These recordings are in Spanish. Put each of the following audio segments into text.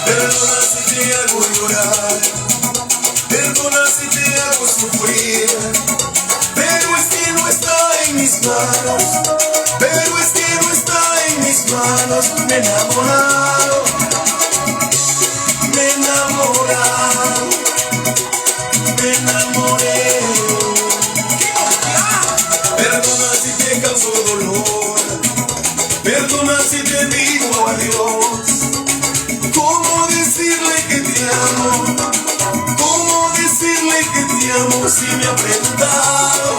Perdona si te hago llorar, perdona si te hago sufrir, pero es que no está en mis manos, pero es que no está en mis manos. Me he enamorado, me he enamorado, me enamoré. Perdona si te causó dolor, perdona si te digo adiós. ¿Cómo decirle que te amo? ¿Cómo decirle que te amo si me ha preguntado?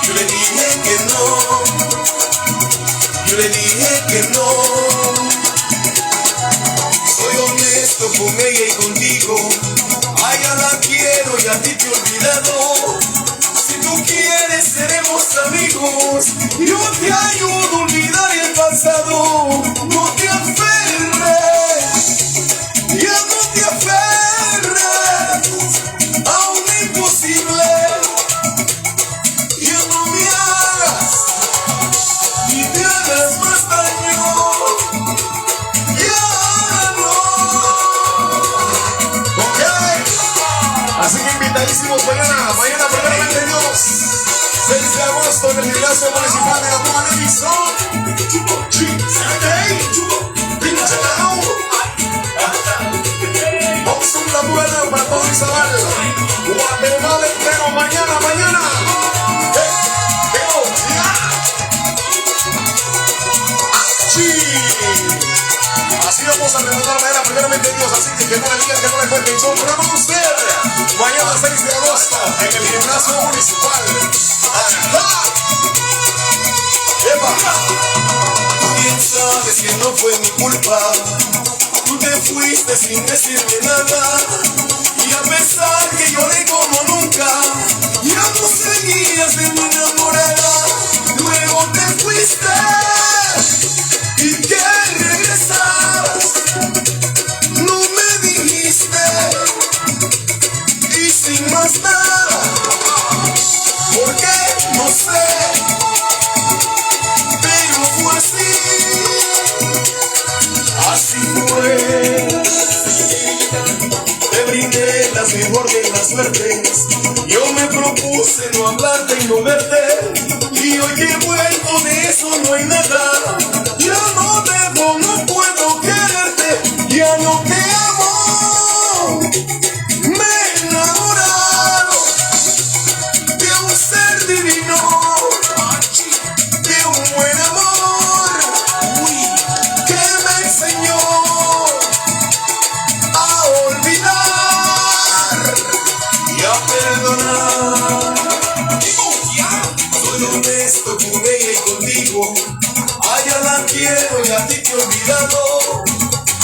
Yo le dije que no, yo le dije que no. Soy honesto con ella y contigo. A ella la quiero y a ti te he olvidado. Si tú quieres seremos amigos. Yo te ayudo a olvidar el pasado. No te aferres. Ya no te aferres a un imposible. Ya no me hagas ni te hagas más daño. Ya no. Ok. Así que invitadísimos mañana primeramente Dios. 6 de agosto en el gimnasio municipal de la Puma de Vistón. Vamos a una buena para todo Izabal. Guatemala entero, mañana. Así vamos a presentar mañana primeramente Dios. Así que no le digan que no le cuenten. Son programa con usted. Mañana 6 de agosto en el gimnasio municipal. Bien sabes que no fue mi culpa. Tú te fuiste sin decirme nada. Y a pesar que lloré como nunca, ya no seguías de mi enamorada. Luego te fuiste y que regresabas. No me dijiste y sin más nada. ¿Por qué? No sé. Pero fue así. Así fue. Te brindé las mejor de las suertes. Yo me propuse no hablarte y no verte. Y hoy que he vuelto de eso no hay nada. Ya no debo, no puedo quererte. Ya no te amo. Me he enamorado de un ser divino. De un buen amor que me enseñó a olvidar y a perdonar. Soy honesto con ella y contigo. A ella la quiero y a ti te he olvidado.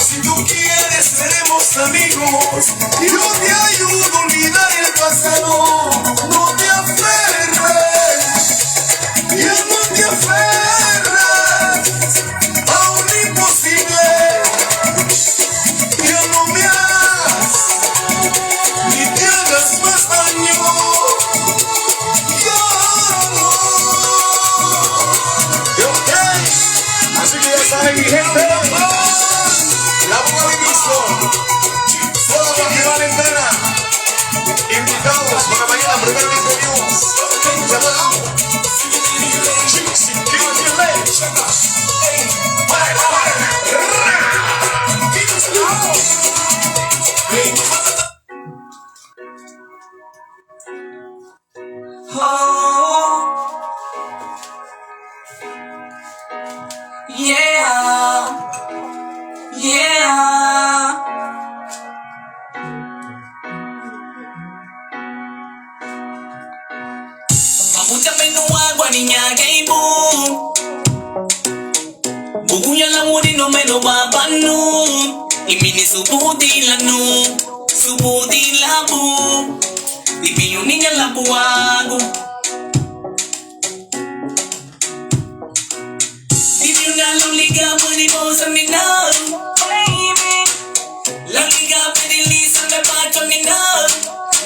Si tú quieres seremos amigos. Yo te ayudo a olvidar el pasado. No te aferres. Ya no te aferres a un imposible. Ya no me hagas ni te hagas más daño. Ya no. Ok. Así que ya saben mi gente. La Puma de Vistón. Toda la ciudad entera. Invitados para mañana primeramente Dios. Oh, yeah, yeah. Mabucha menua niña gay boom. Bukuya la muri no me lo babanu. Imini subudi la nu, subudi la bu. Dipiyo niña la buago. Dipiyo na lo liga pwede mo sa minal. La liga pwede lisa me pacho minal.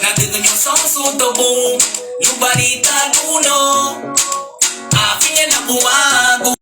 Nandito yung song suto boom. Lubarita uno. Afinya na buago.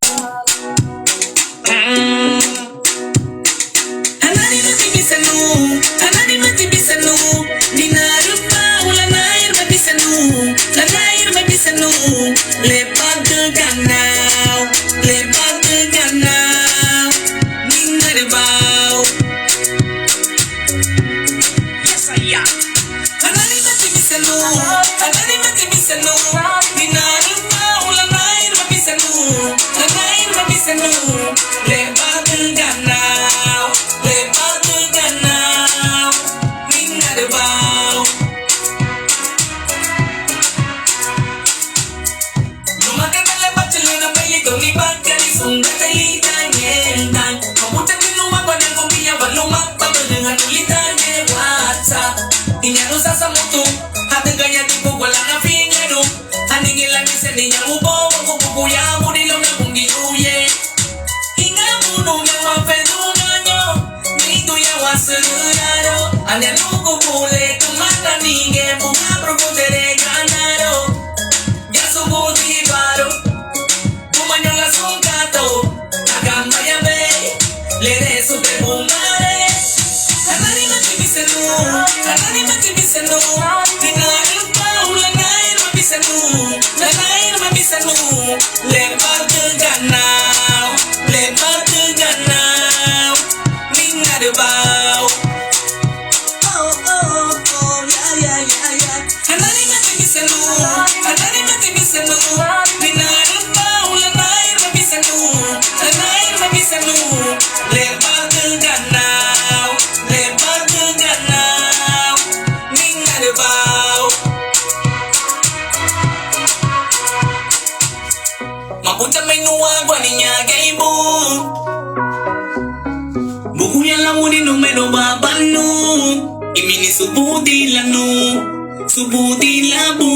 Subudi la nu, subudi la bu.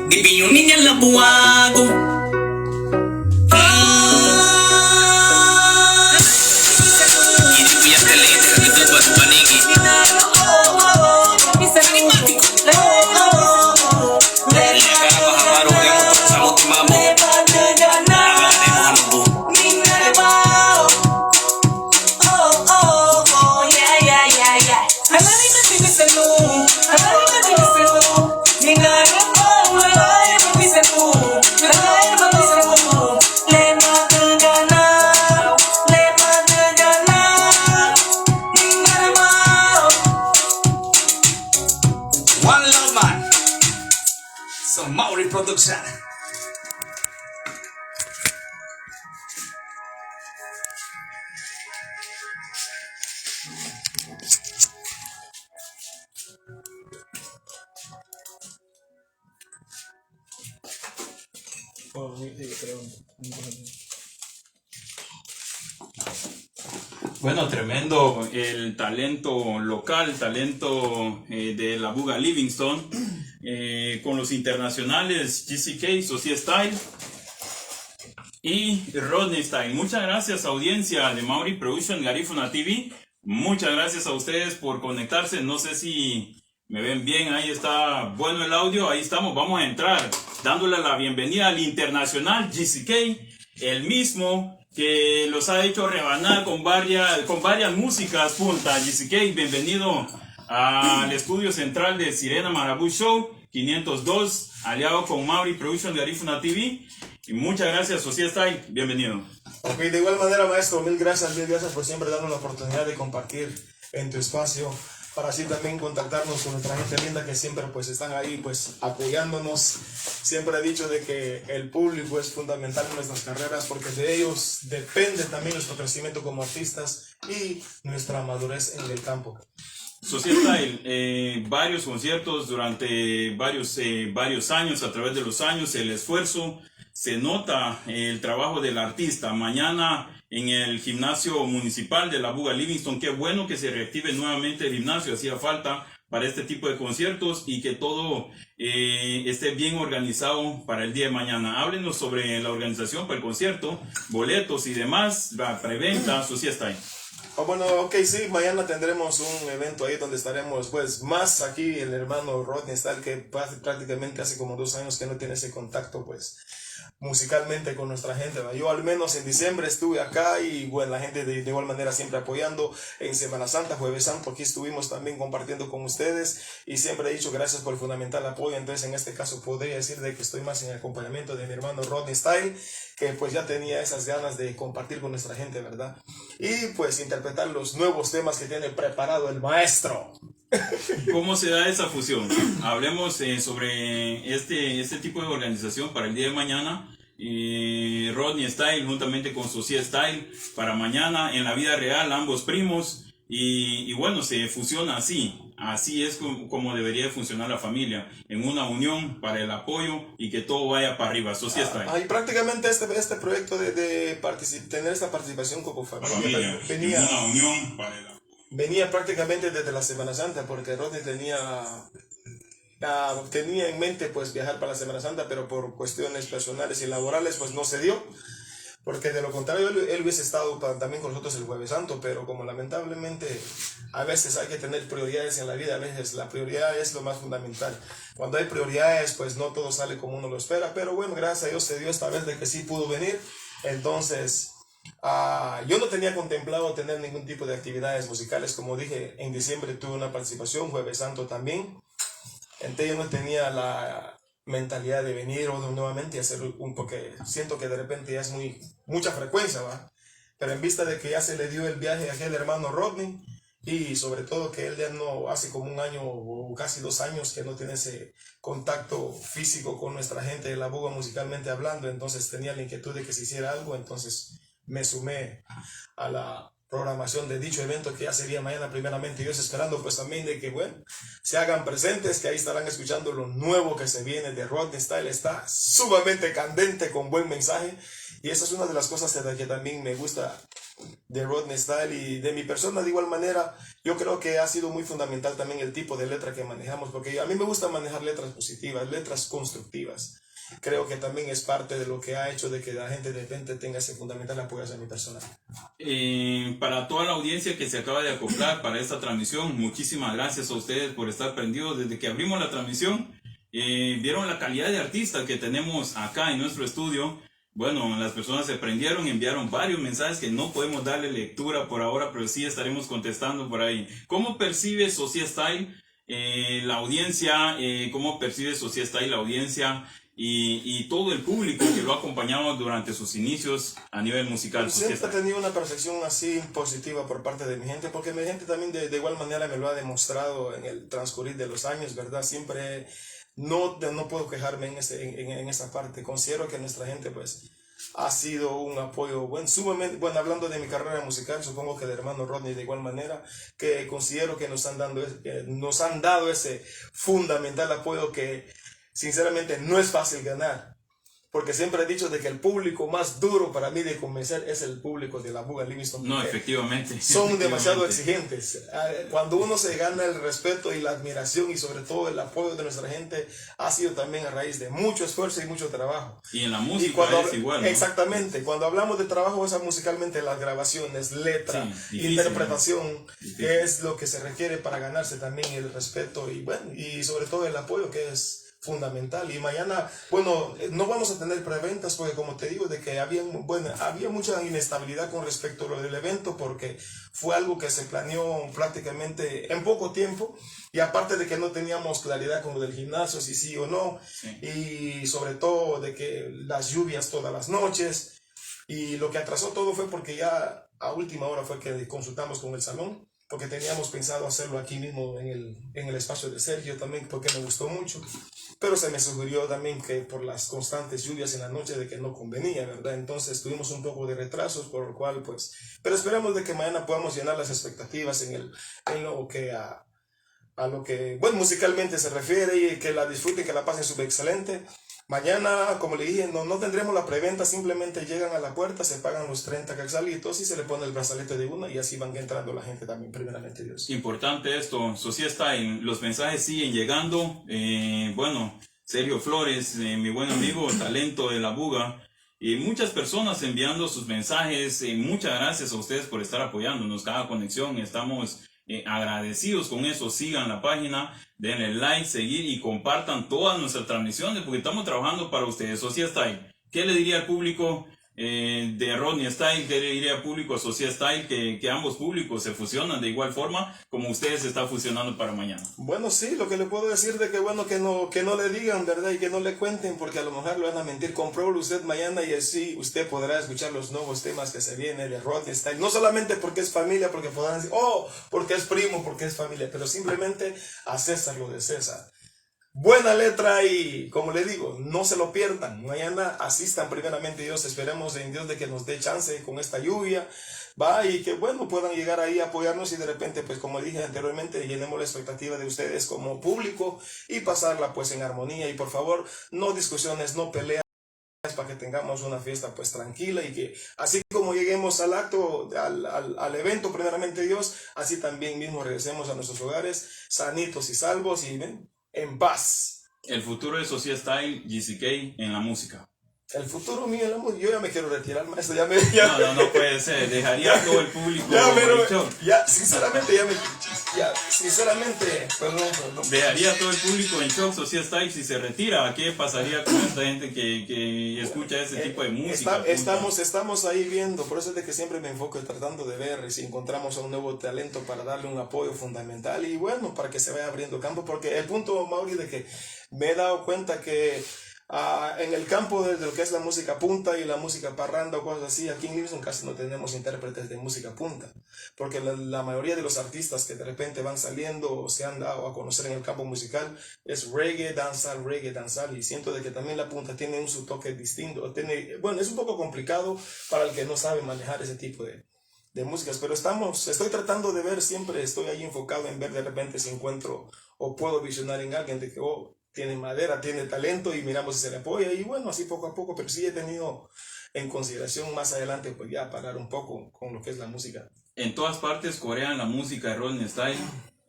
Dipiyo niña la buago. Production. Bueno, tremendo el talento local, talento de la Buga Livingston, con los internacionales GCK, Socia Style y Rodney Style. Muchas gracias, audiencia de Mauri Production, Garifuna TV. Muchas gracias a ustedes por conectarse. No sé si me ven bien, ahí está bueno el audio, ahí estamos. Vamos a entrar dándole la bienvenida al internacional GCK, el mismo que los ha hecho rebanar con varias músicas punta. GCK, bienvenido al estudio central de Sirena Marabú Show 502, aliado con Mauri Production de Garifuna TV. Y muchas gracias, Socia Style, bienvenido. Ok, de igual manera, maestro, mil gracias por siempre darnos la oportunidad de compartir en tu espacio, para así también contactarnos con nuestra gente linda que siempre pues están ahí pues apoyándonos. Siempre he dicho de que el público es fundamental en nuestras carreras, porque de ellos depende también nuestro crecimiento como artistas y nuestra madurez en el campo. Social Style, varios conciertos durante varios años, a través de los años, el esfuerzo, se nota el trabajo del artista. Mañana en el gimnasio municipal de la Buga Livingston, qué bueno que se reactive nuevamente el gimnasio, hacía falta para este tipo de conciertos y que todo esté bien organizado para el día de mañana. Háblenos sobre la organización para el concierto, boletos y demás, la preventa, Social Style. Bueno, ok, sí, mañana tendremos un evento ahí donde estaremos, pues, más aquí el hermano Rodney Style, que prácticamente hace como 2 años que no tiene ese contacto, pues, musicalmente con nuestra gente, ¿va? Yo al menos en diciembre estuve acá y bueno, la gente de igual manera siempre apoyando. En Semana Santa, Jueves Santo, aquí estuvimos también compartiendo con ustedes y siempre he dicho gracias por el fundamental apoyo. Entonces en este caso podría decir de que estoy más en el acompañamiento de mi hermano Rodney Style, que pues ya tenía esas ganas de compartir con nuestra gente, ¿verdad? Y pues interpretar los nuevos temas que tiene preparado el maestro. ¿Cómo se da esa fusión? Hablemos sobre este tipo de organización para el día de mañana. Rodney Style juntamente con Social Style para mañana en la vida real, ambos primos. Y bueno, se fusiona así. Así es como debería funcionar la familia, en una unión para el apoyo y que todo vaya para arriba. Social Style. Y prácticamente este proyecto de tener esta participación como familia venía, en una unión para el apoyo. Venía prácticamente desde la Semana Santa, porque Rodney tenía en mente pues viajar para la Semana Santa, pero por cuestiones personales y laborales pues no se dio, porque de lo contrario él hubiese estado también con nosotros el Jueves Santo, pero como lamentablemente a veces hay que tener prioridades en la vida, a veces la prioridad es lo más fundamental. Cuando hay prioridades pues no todo sale como uno lo espera, pero bueno, gracias a Dios se dio esta vez de que sí pudo venir. Entonces yo no tenía contemplado tener ningún tipo de actividades musicales. Como dije, en diciembre tuve una participación, Jueves Santo también. Entonces yo no tenía la mentalidad de venir nuevamente y hacer porque siento que de repente ya es mucha frecuencia, ¿va? Pero en vista de que ya se le dio el viaje a aquel hermano Rodney y sobre todo que él ya no hace como 1 año o casi 2 años que no tiene ese contacto físico con nuestra gente de la Buga musicalmente hablando, entonces tenía la inquietud de que se hiciera algo, entonces me sumé a la programación de dicho evento que ya sería mañana primeramente. Yo estoy esperando pues también de que bueno, se hagan presentes, que ahí estarán escuchando lo nuevo que se viene de Rodney Style. Está sumamente candente con buen mensaje y esa es una de las cosas que también me gusta de Rodney Style y de mi persona. De igual manera yo creo que ha sido muy fundamental también el tipo de letra que manejamos, porque a mí me gusta manejar letras positivas, letras constructivas. Creo que también es parte de lo que ha hecho de que la gente de repente tenga ese fundamental apoyo hacia mi persona. Para toda la audiencia que se acaba de acoplar para esta transmisión, muchísimas gracias a ustedes por estar prendidos desde que abrimos la transmisión. Vieron la calidad de artista que tenemos acá en nuestro estudio. Bueno, las personas se prendieron, enviaron varios mensajes que no podemos darle lectura por ahora, pero sí estaremos contestando por ahí. ¿Cómo percibe Social Style la audiencia? ¿Cómo percibe Social Style la audiencia? Y todo el público que lo ha acompañado durante sus inicios a nivel musical. Siempre he tenido una percepción así positiva por parte de mi gente, porque mi gente también de igual manera me lo ha demostrado en el transcurrir de los años, ¿verdad? Siempre no puedo quejarme en esa parte. Considero que nuestra gente pues ha sido un apoyo sumamente bueno. Hablando de mi carrera musical, supongo que el hermano Rodney de igual manera, que considero que nos han dado ese fundamental apoyo que sinceramente no es fácil ganar, porque siempre he dicho de que el público más duro para mí de convencer es el público de la Buga Livingston. No, efectivamente. Son demasiado exigentes. Cuando uno se gana el respeto y la admiración y sobre todo el apoyo de nuestra gente, ha sido también a raíz de mucho esfuerzo y mucho trabajo. Y en la música es igual, ¿no? Exactamente. Cuando hablamos de trabajo, es musicalmente las grabaciones, letra, difícil, interpretación, que es lo que se requiere para ganarse también el respeto y bueno, y sobre todo el apoyo, que es fundamental. Y mañana, bueno, no vamos a tener preventas porque como te digo, de que había mucha inestabilidad con respecto a lo del evento, porque fue algo que se planeó prácticamente en poco tiempo y aparte de que no teníamos claridad con lo del gimnasio, si sí o no, y sobre todo de que las lluvias todas las noches, y lo que atrasó todo fue porque ya a última hora fue que consultamos con el salón, porque teníamos pensado hacerlo aquí mismo en el espacio de Sergio también, porque me gustó mucho, pero se me sugirió también que por las constantes lluvias en la noche de que no convenía, ¿verdad? Entonces tuvimos un poco de retrasos, por lo cual pues, pero esperamos de que mañana podamos llenar las expectativas en lo que a a lo que, bueno, musicalmente se refiere y que la disfruten, que la pasen súper excelente. Mañana, como le dije, no tendremos la preventa, simplemente llegan a la puerta, se pagan los 30 quetzalitos y se le pone el brazalete de una y así van entrando la gente también, primeramente Dios. Importante esto, Sociedad Style, los mensajes siguen llegando. Bueno, Sergio Flores, mi buen amigo, talento de la Buga, y muchas personas enviando sus mensajes. Muchas gracias a ustedes por estar apoyándonos cada conexión. Estamos agradecidos con eso. Sigan la página, denle like, seguir y compartan todas nuestras transmisiones porque estamos trabajando para ustedes. Sociedad Style, ¿qué le diría al público de Rodney Style? ¿Qué le diría al público a Sociedad Style? Que ambos públicos se fusionan de igual forma como ustedes se están fusionando para mañana. Bueno, sí, lo que le puedo decir de que bueno, que no le digan, ¿verdad? Y que no le cuenten porque a lo mejor lo van a mentir. Compruébelo usted mañana y así usted podrá escuchar los nuevos temas que se vienen de Rodney Style. No solamente porque es familia, porque podrán decir, oh, porque es primo, porque es familia, pero simplemente a César lo de César. Buena letra y, como le digo, no se lo pierdan. Mañana asistan primeramente Dios. Esperemos en Dios de que nos dé chance con esta lluvia, va, y que bueno, puedan llegar ahí a apoyarnos y de repente, pues como dije anteriormente, llenemos la expectativa de ustedes como público y pasarla pues en armonía. Y por favor, no discusiones, no peleas, para que tengamos una fiesta pues tranquila y que así como lleguemos al acto, al evento primeramente Dios, así también mismo regresemos a nuestros hogares sanitos y salvos y en paz. El futuro de Sociedad Style, GCK en la música. El futuro mío en la música, yo ya me quiero retirar, maestro, No puede ser, dejaría todo el público. Sinceramente, perdón. Dejaría todo el público en shock, Sociedad Style, si se retira. ¿Qué pasaría con esta gente que escucha ese tipo de música? Estamos ahí viendo, por eso es de que siempre me enfoco tratando de ver si encontramos a un nuevo talento para darle un apoyo fundamental y bueno, para que se vaya abriendo campo, porque el punto, Mauri, de que me he dado cuenta que en el campo de lo que es la música punta y la música parranda o cosas así, aquí en Livingston casi no tenemos intérpretes de música punta, porque la mayoría de los artistas que de repente van saliendo o se han dado a conocer en el campo musical es reggae, danzal, y siento de que también la punta tiene un su toque distinto. Bueno, es un poco complicado para el que no sabe manejar ese tipo de músicas, pero estoy tratando de ver, siempre estoy ahí enfocado en ver de repente si encuentro o puedo visionar en alguien de que tiene madera, tiene talento y miramos si se le apoya y bueno, así poco a poco, pero sí he tenido en consideración más adelante pues ya parar un poco con lo que es la música. En todas partes corean la música de Rodney Style,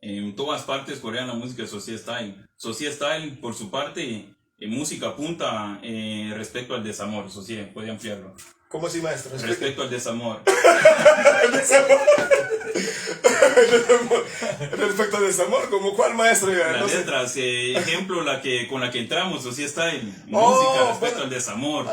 en todas partes corean la música de Sociedad Style. Sociedad Style, por su parte, música punta respecto al desamor. Sociedad, puede ampliarlo. ¿Cómo así, maestro? Respecto al desamor. Respecto al desamor, ¿como cuál, maestro? Las letras, ejemplo, con la que entramos, Sociedad Style, música respecto al desamor,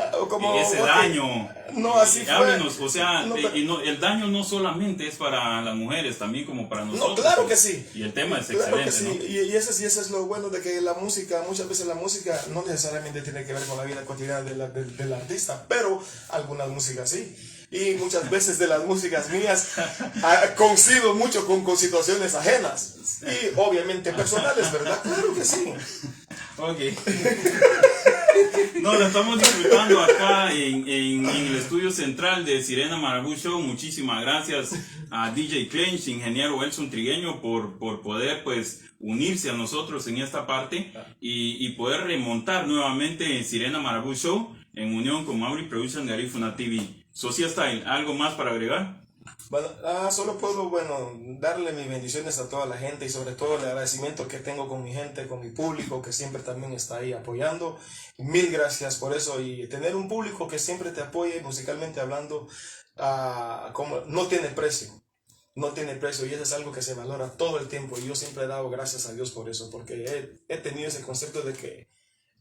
ese daño. No, así fue. Háblenos, o sea, el daño no solamente es para las mujeres, también como para nosotros. No, claro que sí. Y el tema es claro excelente, que sí. ¿no? Y eso es lo bueno de que la música, muchas veces la música no necesariamente tiene que ver con la vida cotidiana del artista, pero algunas músicas sí. Y muchas veces de las músicas mías coincido mucho con situaciones ajenas y obviamente personales, ¿verdad? Claro que sí. Ok. No, lo estamos disfrutando acá en el estudio central de Sirena Marabú Show. Muchísimas gracias a DJ Clench, ingeniero Elson Trigueño, por poder pues unirse a nosotros en esta parte y poder remontar nuevamente Sirena Marabú Show en unión con Mauri Production de Garifuna TV. Sociedad Style, ¿algo más para agregar? Bueno, solo puedo, darle mis bendiciones a toda la gente y sobre todo el agradecimiento que tengo con mi gente, con mi público que siempre también está ahí apoyando. Mil gracias por eso y tener un público que siempre te apoye musicalmente hablando, como no tiene precio. No tiene precio y eso es algo que se valora todo el tiempo y yo siempre he dado gracias a Dios por eso, porque he tenido ese concepto de que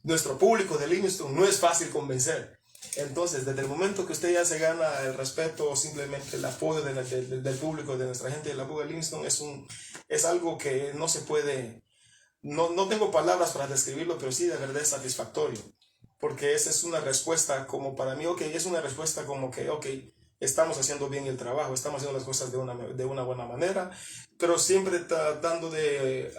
nuestro público de Livingston no es fácil convencer. Entonces, desde el momento que usted ya se gana el respeto o simplemente el apoyo del público, de nuestra gente de la Buga de Livingston, es algo que no se puede, no tengo palabras para describirlo, pero sí de verdad es satisfactorio, porque esa es una respuesta como para mí, es una respuesta como que, estamos haciendo bien el trabajo, estamos haciendo las cosas de una buena manera, pero siempre tratando de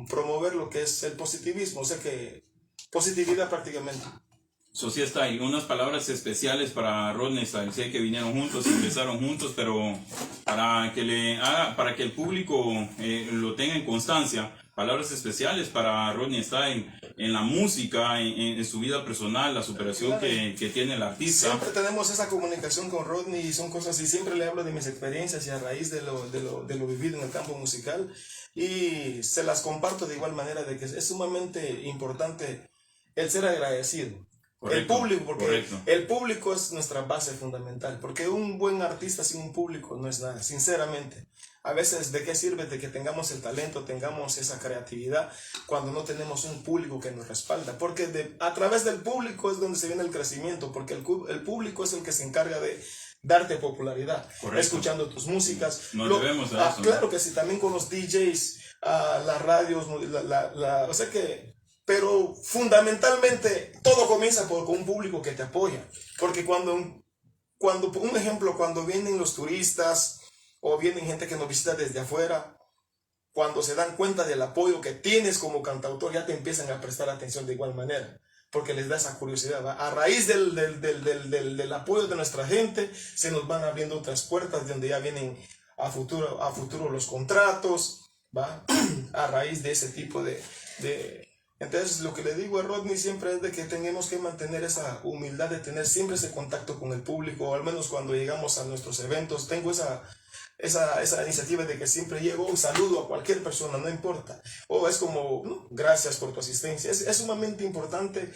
promover lo que es el positivismo, o sea que positividad prácticamente. Sociedad Style, unas palabras especiales para Rodney Style. Sé que vinieron juntos, empezaron juntos, pero para que el público lo tenga en constancia, palabras especiales para Rodney Style en la música, en su vida personal, la superación que tiene el artista. Siempre tenemos esa comunicación con Rodney y son cosas, y siempre le hablo de mis experiencias y a raíz de lo vivido en el campo musical, y se las comparto de igual manera, de que es sumamente importante el ser agradecido. Correcto, el público, porque correcto. el público es nuestra base fundamental, porque un buen artista sin un público no es nada, sinceramente. A veces, ¿de qué sirve de que tengamos el talento, tengamos esa creatividad, cuando no tenemos un público que nos respalda? Porque a través del público es donde se viene el crecimiento, porque el público es el que se encarga de darte popularidad. Correcto. Escuchando tus músicas. Nos debemos a eso, claro que sí, también con los DJs, las radios, o sea que... Pero fundamentalmente todo comienza con un público que te apoya. Porque un ejemplo, cuando vienen los turistas o vienen gente que nos visita desde afuera, cuando se dan cuenta del apoyo que tienes como cantautor, ya te empiezan a prestar atención de igual manera, porque les da esa curiosidad, ¿va? A raíz del apoyo de nuestra gente, se nos van abriendo otras puertas de donde ya vienen a futuro los contratos, ¿va? A raíz de ese tipo de... Entonces, lo que le digo a Rodney siempre es de que tenemos que mantener esa humildad de tener siempre ese contacto con el público, o al menos cuando llegamos a nuestros eventos, tengo esa iniciativa de que siempre llego y saludo a cualquier persona, no importa. O es como, ¿no? Gracias por tu asistencia. Es sumamente importante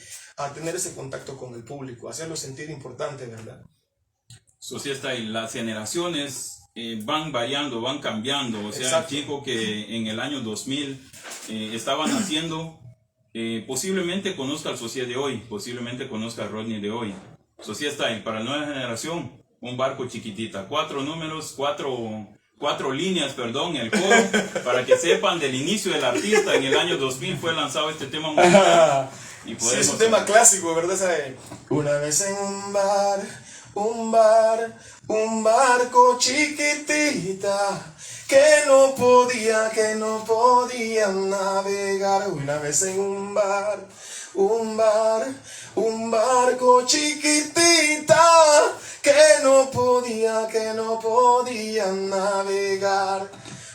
tener ese contacto con el público, hacerlo sentir importante, ¿verdad? Sociedad Style, las generaciones van variando, van cambiando. O sea, exacto. El chico que en el año 2000 estaba naciendo, posiblemente conozca al Sociedad de hoy, posiblemente conozca al Rodney de hoy. Sociedad Style, para la nueva generación, un barco chiquitita, 4 números, 4 líneas, perdón, el coro, para que sepan del inicio del artista. En el año 2000 fue lanzado este tema musical. Y sí, es un tema clásico, ¿verdad? Una vez en un barco chiquitita, que no podía navegar. Una vez en un barco chiquitita, que no podía navegar.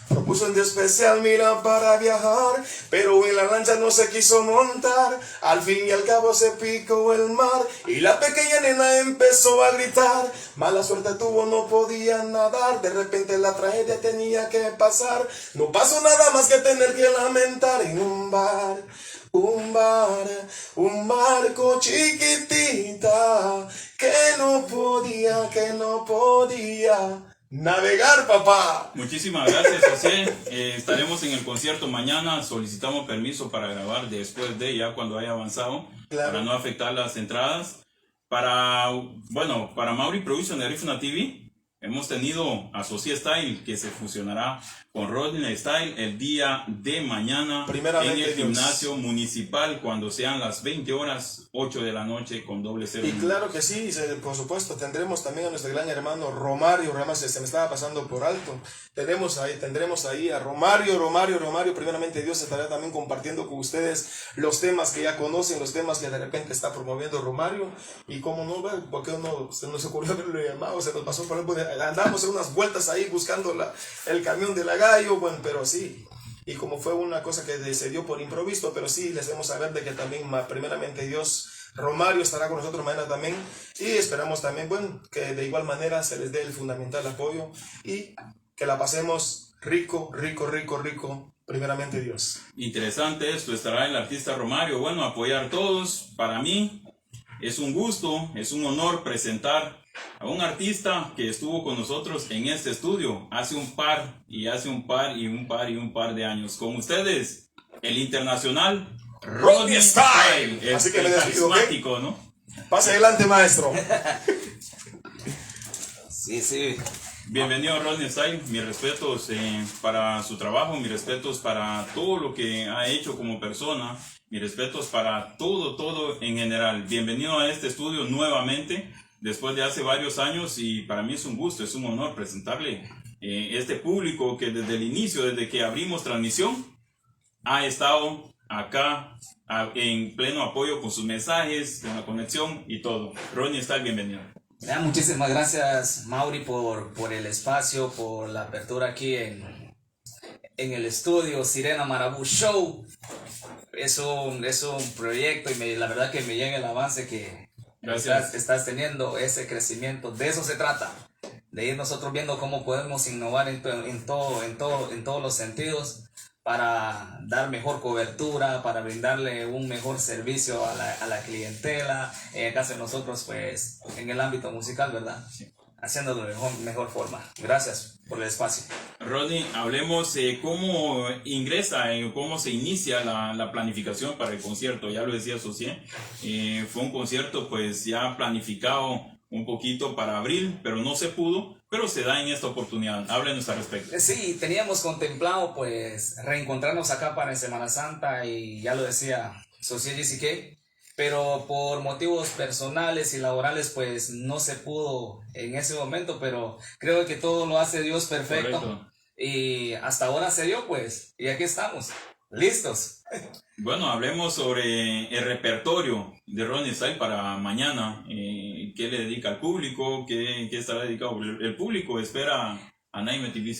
Propuso en día especial, mira, para viajar, pero en la lancha no se quiso montar. Al fin y al cabo se picó el mar y la pequeña nena empezó a gritar. Mala suerte tuvo, no podía nadar, de repente la tragedia tenía que pasar. No pasó nada más que tener que lamentar en un barco chiquitita, que no podía navegar, papá. Muchísimas gracias, José. Estaremos en el concierto mañana. Solicitamos permiso para grabar después de, ya cuando haya avanzado, claro, para no afectar las entradas. Para Mauri Production de Garifuna TV, hemos tenido a Sociedad Style, que se fusionará con Rodney Style el día de mañana en el gimnasio municipal, cuando sean las 20 horas, 8 de la noche, con doble cero. Y claro que sí, por supuesto, tendremos también a nuestro gran hermano Romario, se me estaba pasando por alto. Tendremos ahí a Romario, primeramente Dios estará también compartiendo con ustedes los temas que ya conocen, los temas que de repente está promoviendo Romario. Y como no, porque se nos ocurrió haberlo llamado, se nos pasó por ejemplo, andamos en unas vueltas ahí buscando el camión de la gallo, bueno, pero sí. Y como fue una cosa que se dio por improviso, pero sí les debemos saber de que también, primeramente Dios, Romario estará con nosotros mañana también. Y esperamos también, bueno, que de igual manera se les dé el fundamental apoyo y que la pasemos rico, primeramente Dios. Interesante esto, estará el artista Romario. Bueno, apoyar todos. Para mí es un gusto, es un honor presentar a un artista que estuvo con nosotros en este estudio hace un par de años. Con ustedes, el internacional Rodney Style. Así que me despido, carismático, ¿no? Pase adelante, maestro. Sí. Bienvenido, Rodney Style. Mis respetos para su trabajo, mis respetos para todo lo que ha hecho como persona, mis respetos para todo en general. Bienvenido a este estudio nuevamente, después de hace varios años, y para mí es un gusto, es un honor presentarle este público que desde el inicio, desde que abrimos transmisión, ha estado acá en pleno apoyo con sus mensajes, con la conexión y todo. Rodney Style, bienvenido. Muchísimas gracias, Mauri, por el espacio, por la apertura aquí en en el estudio Sirena Marabú Show. Es un proyecto y la verdad que me llega el avance que estás teniendo, ese crecimiento. De eso se trata, de ir nosotros viendo cómo podemos innovar en todos los sentidos para dar mejor cobertura, para brindarle un mejor servicio a la clientela, en el caso de nosotros, pues, en el ámbito musical, ¿verdad? Sí. Haciéndolo de mejor forma. Gracias por el espacio. Rodney, hablemos cómo ingresa, cómo se inicia la planificación para el concierto. Ya lo decía Socié, fue un concierto pues ya planificado un poquito para abril, pero no se pudo, pero se da en esta oportunidad. Háblenos al respecto. Sí, teníamos contemplado pues reencontrarnos acá para Semana Santa y ya lo decía Socié GCK, pero por motivos personales y laborales pues no se pudo en ese momento, pero creo que todo lo hace Dios perfecto. Correcto. Y hasta ahora se dio pues, y aquí estamos, listos. Bueno, hablemos sobre el repertorio de Ronnie Style para mañana. ¿Qué le dedica al público? ¿Qué estará dedicado? El público espera a Naime TV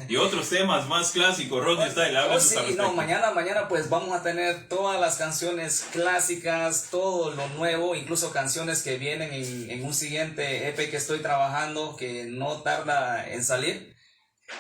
y otros temas más clásicos. Ronnie Style, háblanos al respecto. Mañana pues vamos a tener todas las canciones clásicas, todo lo nuevo, incluso canciones que vienen en un siguiente EP que estoy trabajando, que no tarda en salir.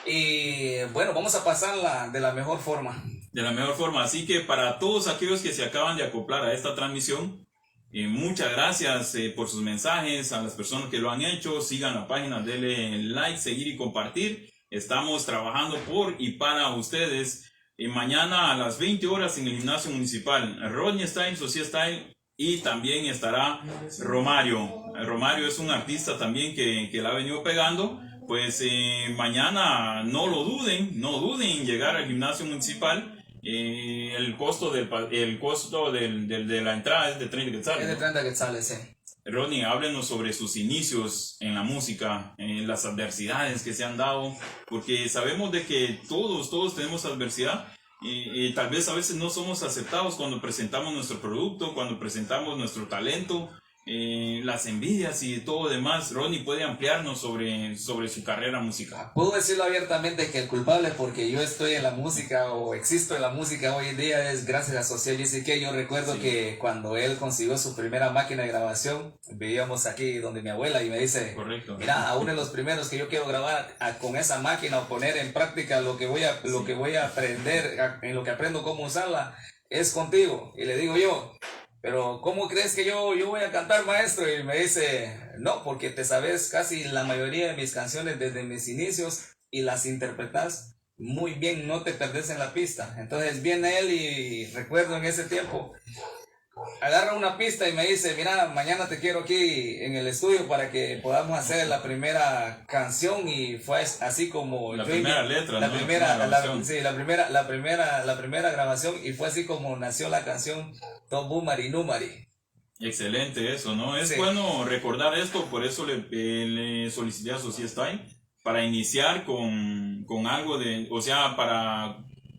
Y bueno, vamos a pasarla de la mejor forma. De la mejor forma, así que para todos aquellos que se acaban de acoplar a esta transmisión, muchas gracias por sus mensajes, a las personas que lo han hecho. Sigan la página, denle like, seguir y compartir. Estamos trabajando por y para ustedes. Mañana a las 20 horas en el gimnasio municipal, Rodney Style, Socié Style, y también estará Romario. Romario es un artista también que la ha venido pegando. Pues mañana no duden en llegar al gimnasio municipal. El costo de la entrada es de 30 quetzales. Es de 30 quetzales, sí. Ronnie, háblenos sobre sus inicios en la música, las adversidades que se han dado, porque sabemos de que todos tenemos adversidad y tal vez a veces no somos aceptados cuando presentamos nuestro producto, cuando presentamos nuestro talento. Las envidias y todo demás. Ronnie puede ampliarnos sobre su carrera musical. Puedo decirlo abiertamente que el culpable porque yo estoy en la música o existo en la música hoy en día es gracias a Socié GCK. Yo recuerdo que cuando él consiguió su primera máquina de grabación, vivíamos aquí donde mi abuela y me dice: correcto, mira, a uno de los primeros que yo quiero grabar con esa máquina o poner en práctica lo que voy a aprender, en lo que aprendo cómo usarla, es contigo. Y le digo yo: pero ¿cómo crees que yo voy a cantar, maestro? Y me dice: no, porque te sabes casi la mayoría de mis canciones desde mis inicios y las interpretas muy bien, no te perdés en la pista. Entonces viene él y recuerdo en ese tiempo, agarra una pista y me dice: mira, mañana te quiero aquí en el estudio para que podamos hacer la primera canción. Y fue así como la primera letra, la primera grabación, y fue así como nació la canción Tobu Mari Numari. Excelente eso, ¿no? Es bueno recordar esto, por eso le solicité a Socié Style para iniciar con algo para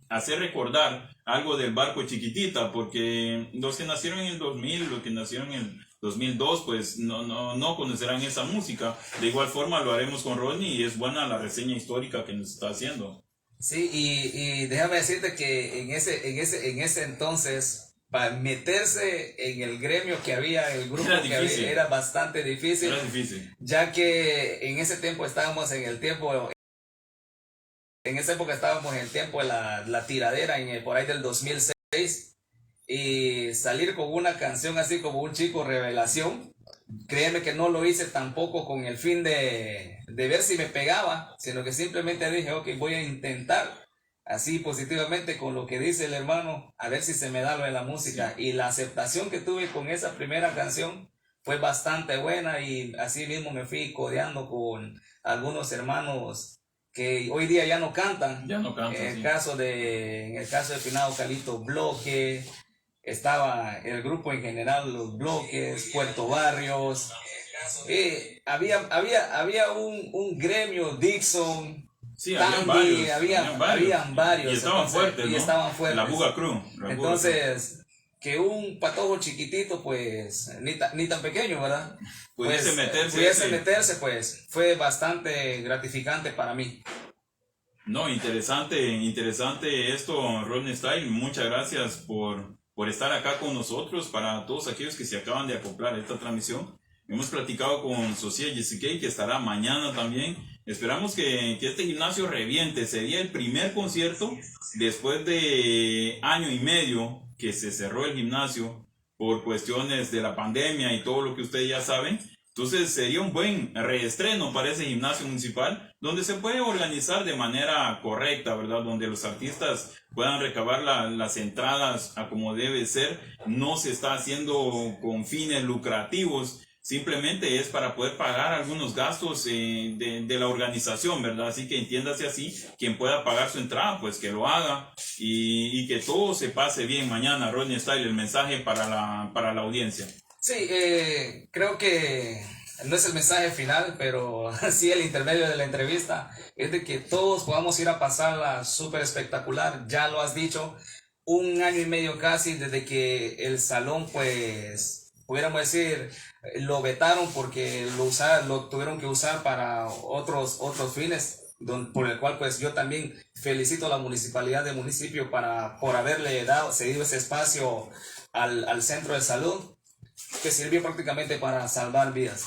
hacer recordar algo del barco Chiquitita, porque los que nacieron en el 2000, los que nacieron en el 2002, pues no conocerán esa música. De igual forma lo haremos con Rodney y es buena la reseña histórica que nos está haciendo. Sí, y déjame decirte que en ese entonces, para meterse en el gremio que había, el grupo que había, era bastante difícil. Era difícil. Ya que en ese tiempo estábamos en esa época estábamos en el tiempo de la tiradera, por ahí del 2006, y salir con una canción así como un chico revelación, créeme que no lo hice tampoco con el fin de ver si me pegaba, sino que simplemente dije: ok, voy a intentar así positivamente con lo que dice el hermano, a ver si se me da lo de la música. Sí. Y la aceptación que tuve con esa primera canción fue bastante buena, y así mismo me fui codeando con algunos hermanos que hoy día ya no cantan. En el caso de Finado Calito Bloque, estaba el grupo en general, Los Bloques, Puerto Barrios, había un gremio, Dixon. Sí, Tandy, habían varios. Y estaban fuertes, ¿no? Y estaban fuertes. La Buga Crew. Entonces, que un patojo chiquitito, pues, ni tan pequeño, ¿verdad? Pudiese meterse, pues, fue bastante gratificante para mí. No, interesante esto, Rodney Style. Muchas gracias por estar acá con nosotros. Para todos aquellos que se acaban de acoplar a esta transmisión, hemos platicado con Social GCK, que estará mañana también. Esperamos que este gimnasio reviente. Sería el primer concierto después de año y medio que se cerró el gimnasio por cuestiones de la pandemia y todo lo que ustedes ya saben. Entonces sería un buen reestreno para ese gimnasio municipal, donde se puede organizar de manera correcta, ¿verdad? Donde los artistas puedan recabar las entradas a como debe ser. No se está haciendo con fines lucrativos, simplemente es para poder pagar algunos gastos de la organización, ¿verdad? Así que entiéndase así, quien pueda pagar su entrada, pues que lo haga y que todo se pase bien mañana. Rodney Style, el mensaje para la audiencia. Sí, creo que no es el mensaje final, pero sí el intermedio de la entrevista es de que todos podamos ir a pasarla súper espectacular. Ya lo has dicho, 1 año y medio casi desde que el salón, pues, pudiéramos decir, lo vetaron porque lo tuvieron que usar para otros fines, por el cual pues yo también felicito a la municipalidad de municipio por haberle cedido ese espacio al centro de salud, que sirvió prácticamente para salvar vidas.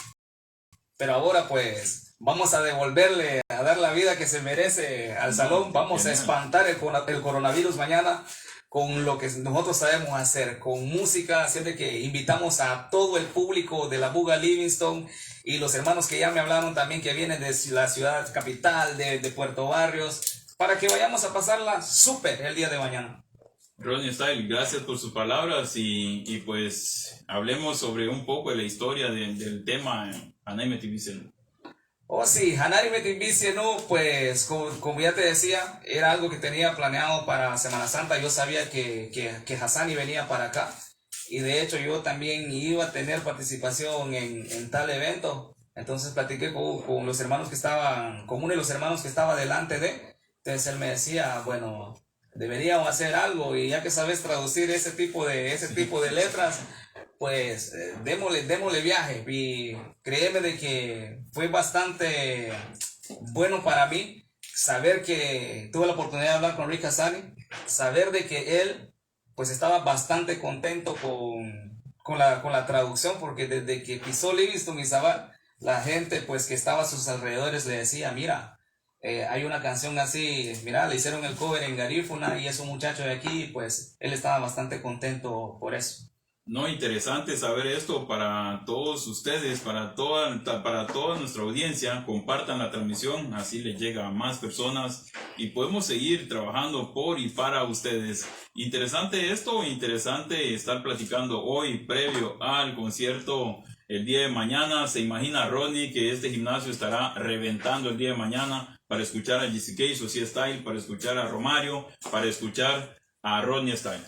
Pero ahora pues vamos a devolverle, a dar la vida que se merece al salón. Vamos a espantar el coronavirus mañana con lo que nosotros sabemos hacer, con música. Así de que invitamos a todo el público de la Buga Livingston y los hermanos que ya me hablaron también, que vienen de la ciudad capital, de Puerto Barrios, para que vayamos a pasarla súper el día de mañana. Rodney Style, gracias por sus palabras y pues hablemos sobre un poco de la historia del tema Hanai Metivisen. Oh sí, Hanai Metivisen, pues como ya te decía, era algo que tenía planeado para Semana Santa. Yo sabía que Hassani venía para acá y de hecho yo también iba a tener participación en tal evento. Entonces platiqué con los hermanos que estaban, con uno de los hermanos que estaba delante de. Entonces él me decía, bueno, deberíamos hacer algo, y ya que sabes traducir ese tipo de letras, pues démosle viaje. Y créeme de que fue bastante bueno para mí saber que tuve la oportunidad de hablar con Rick Hassani, saber de que él pues estaba bastante contento con la traducción, porque desde que pisó Livingston y Zaval, la gente pues que estaba a sus alrededores le decía, mira, hay una canción así, mira, le hicieron el cover en Garífuna y es un muchacho de aquí, pues él estaba bastante contento por eso. No, interesante saber esto para todos ustedes, para toda nuestra audiencia. Compartan la transmisión, así les llega a más personas y podemos seguir trabajando por y para ustedes. Interesante esto, interesante estar platicando hoy previo al concierto el día de mañana. Se imagina Rodney que este gimnasio estará reventando el día de mañana para escuchar a GCK, Social Style, para escuchar a Romario, para escuchar a Rodney Style.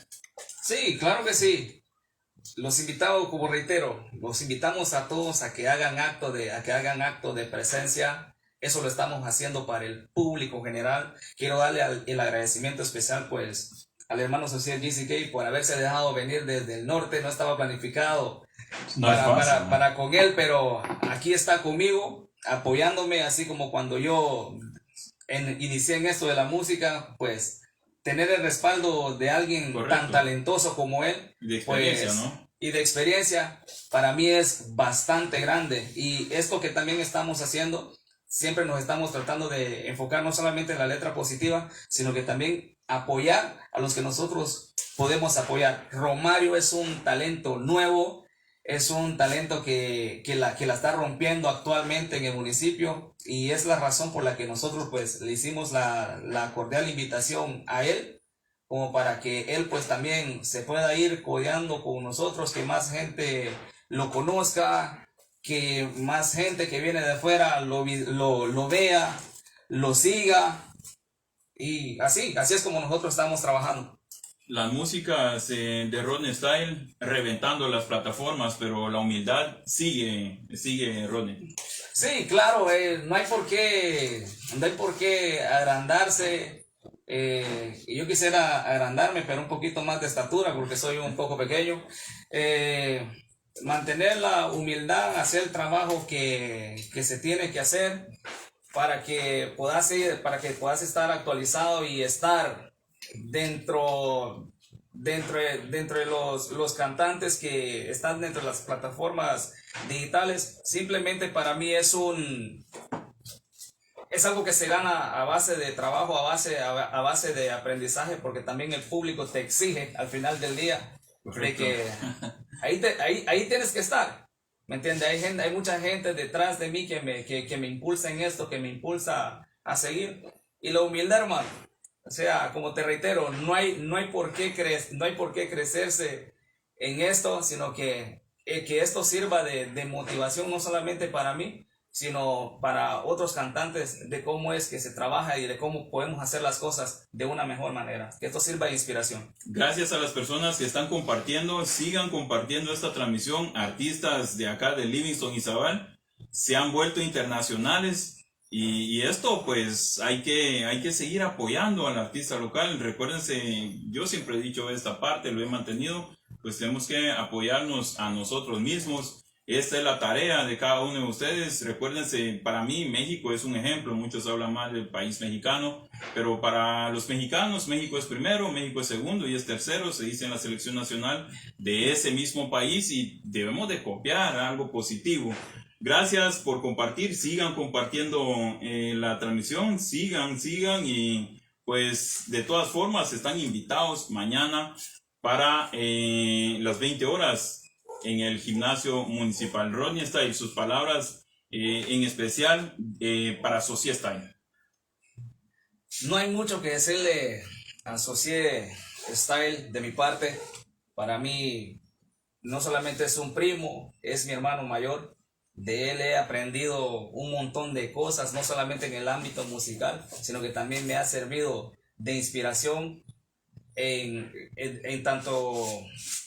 Sí, claro que sí. Los invitamos, como reitero, los invitamos a todos a que hagan acto de presencia. Eso lo estamos haciendo para el público general. Quiero darle el agradecimiento especial pues al hermano Social GCK por haberse dejado venir desde el norte. No estaba planificado para con él, pero aquí está conmigo, apoyándome, así como cuando yo inicié en esto de la música, pues tener el respaldo de alguien tan talentoso como él, de experiencia, pues, ¿no? Y de experiencia, para mí es bastante grande. Y esto que también estamos haciendo, siempre nos estamos tratando de enfocar no solamente en la letra positiva, sino que también apoyar a los que nosotros podemos apoyar. Romario es un talento nuevo, es un talento que la está rompiendo actualmente en el municipio, y es la razón por la que nosotros pues le hicimos la cordial invitación a él, como para que él pues también se pueda ir codeando con nosotros, que más gente lo conozca, que más gente que viene de afuera lo vea, lo siga, y así es como nosotros estamos trabajando. Las músicas de Rodney Style reventando las plataformas, pero la humildad sigue Rodney. Sí, claro, no hay por qué agrandarse. Yo quisiera agrandarme, pero un poquito más de estatura, porque soy un poco pequeño. Mantener la humildad, hacer el trabajo que se tiene que hacer, para que puedas estar actualizado y estar dentro de los cantantes que están dentro de las plataformas digitales. Simplemente para mí es algo que se gana a base de trabajo, a base de aprendizaje, porque también el público te exige al final del día. Correcto. De que ahí tienes que estar, ¿me entiendes? Hay mucha gente detrás de mí que me impulsa en esto, que me impulsa a seguir. Y la humildad, hermano, o sea, como te reitero, no hay por qué crecerse en esto, sino que esto sirva de motivación no solamente para mí, sino para otros cantantes, de cómo es que se trabaja y de cómo podemos hacer las cosas de una mejor manera. Que esto sirva de inspiración. Gracias a las personas que están compartiendo, sigan compartiendo esta transmisión. Artistas de acá de Livingston y Zabal se han vuelto internacionales y esto pues hay que seguir apoyando al artista local. Recuérdense, yo siempre he dicho esta parte, lo he mantenido, pues tenemos que apoyarnos a nosotros mismos. Esta es la tarea de cada uno de ustedes. Recuérdense, para mí México es un ejemplo. Muchos hablan mal del país mexicano, pero para los mexicanos México es primero, México es segundo y es tercero, se dice en la selección nacional de ese mismo país, y debemos de copiar algo positivo. Gracias por compartir, sigan compartiendo la transmisión, sigan y pues de todas formas están invitados mañana para las 20 horas en el gimnasio municipal. Rodney Style, sus palabras en especial para Socie Style. No hay mucho que decirle a Socie Style de mi parte. Para mí no solamente es un primo, es mi hermano mayor. De él he aprendido un montón de cosas, no solamente en el ámbito musical, sino que también me ha servido de inspiración en tanto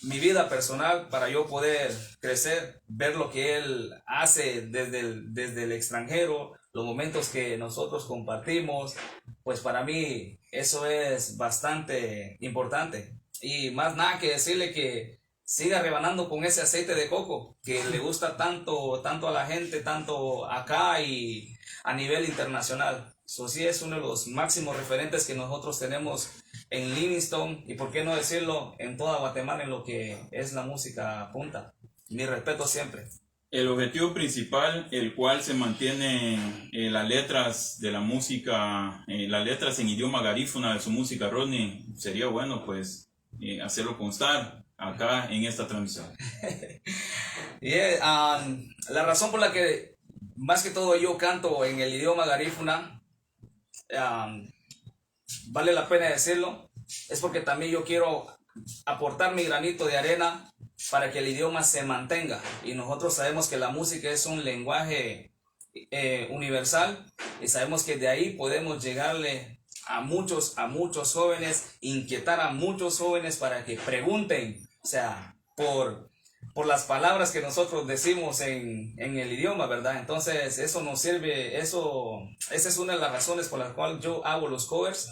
mi vida personal, para yo poder crecer, ver lo que él hace desde el extranjero, los momentos que nosotros compartimos. Pues para mí eso es bastante importante. Y más nada que decirle que siga rebanando con ese aceite de coco que le gusta tanto a la gente, tanto acá y a nivel internacional. Socie es uno de los máximos referentes que nosotros tenemos en Livingston y, por qué no decirlo, en toda Guatemala en lo que es la música punta. Mi respeto siempre. El objetivo principal, el cual se mantiene las letras de la música, las letras en idioma garífuna de su música, Rodney, sería bueno pues hacerlo constar acá en esta transmisión. La razón por la que más que todo yo canto en el idioma garífuna, vale la pena decirlo, es porque también yo quiero aportar mi granito de arena para que el idioma se mantenga. Y nosotros sabemos que la música es un lenguaje universal, y sabemos que de ahí podemos llegarle a muchos jóvenes, inquietar a muchos jóvenes para que pregunten, o sea, por las palabras que nosotros decimos en el idioma, ¿verdad? Entonces eso nos sirve, esa es una de las razones por las cuales yo hago los covers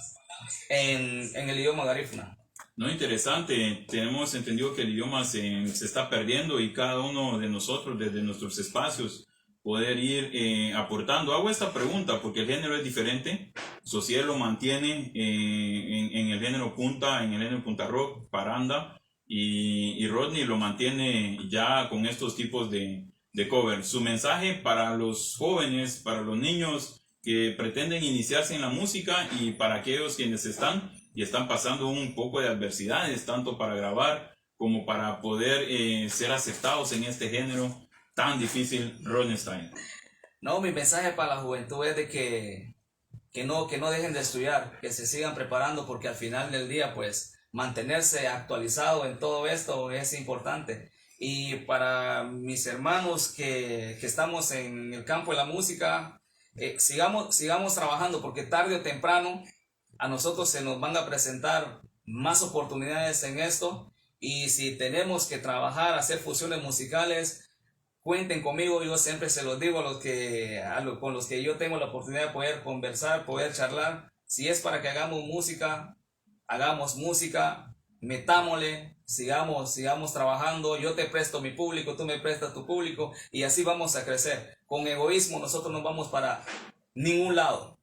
en el idioma garífuna. No, interesante. Tenemos entendido que el idioma se está perdiendo, y cada uno de nosotros desde nuestros espacios poder ir aportando. Hago esta pregunta porque el género es diferente. Socie lo mantiene en el género punta, en el género punta rock, paranda, y Rodney lo mantiene ya con estos tipos de cover. Su mensaje para los jóvenes, para los niños que pretenden iniciarse en la música, y para aquellos quienes están pasando un poco de adversidades, tanto para grabar como para poder ser aceptados en este género tan difícil, Rodney Style. No, mi mensaje para la juventud es de que no dejen de estudiar, que se sigan preparando, porque al final del día pues mantenerse actualizado en todo esto es importante. Y para mis hermanos que estamos en el campo de la música, sigamos trabajando, porque tarde o temprano a nosotros se nos van a presentar más oportunidades en esto. Y si tenemos que trabajar, hacer fusiones musicales, cuenten conmigo. Yo siempre se los digo con los que yo tengo la oportunidad de poder conversar, poder charlar. Si es para que hagamos música, metámosle, sigamos trabajando. Yo te presto mi público, tú me prestas tu público, y así vamos a crecer. Con egoísmo nosotros no vamos para ningún lado.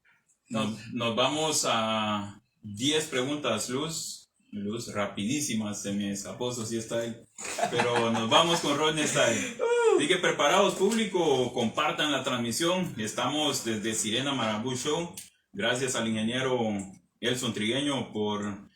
Nos vamos a 10 preguntas, Luz, rapidísimas, se me escapó Socia Style, pero nos vamos con Rodney Style. Así que preparados, público, compartan la transmisión. Estamos desde Sirena Marabú Show. Gracias al ingeniero Elson Trigueño por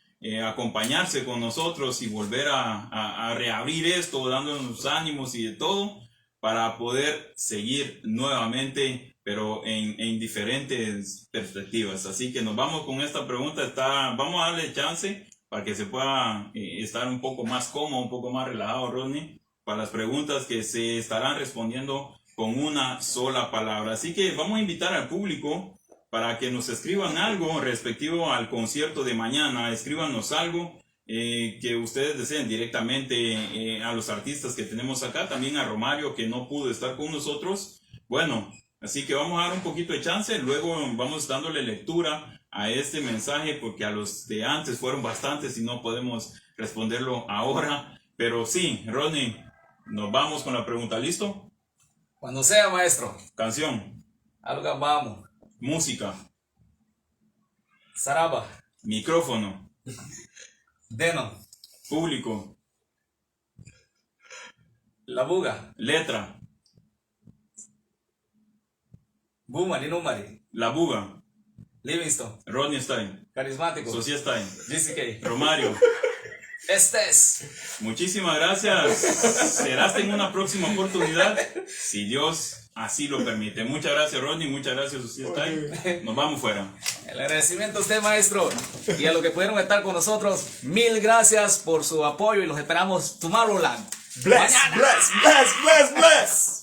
acompañarse con nosotros y volver a reabrir esto, dándonos ánimos y de todo para poder seguir nuevamente, pero en diferentes perspectivas. Así que nos vamos con esta pregunta. Vamos a darle chance para que se pueda estar un poco más cómodo, un poco más relajado, Rodney, para las preguntas que se estarán respondiendo con una sola palabra. Así que vamos a invitar al público para que nos escriban algo respectivo al concierto de mañana. Escríbanos algo que ustedes deseen directamente a los artistas que tenemos acá, también a Romario, que no pudo estar con nosotros. Bueno, así que vamos a dar un poquito de chance, luego vamos dándole lectura a este mensaje, porque a los de antes fueron bastantes y no podemos responderlo ahora. Pero sí, Rodney, nos vamos con la pregunta. ¿Listo? Cuando sea, maestro. Canción. Algo vamos. Música. Saraba. Micrófono. Deno. Público. La buga. Letra. Bumari, Numari. La Buga. Livingston. Rodney Stein. Carismático. Socia Stein. GCK. Romario. Muchísimas gracias. Será hasta en una próxima oportunidad, si Dios así lo permite. Muchas gracias, Rodney. Muchas gracias, Socia Stein. Nos vamos fuera. El agradecimiento a usted, maestro, y a los que pudieron estar con nosotros. Mil gracias por su apoyo y los esperamos Tomorrowland. Bless, bless, bless, bless, bless.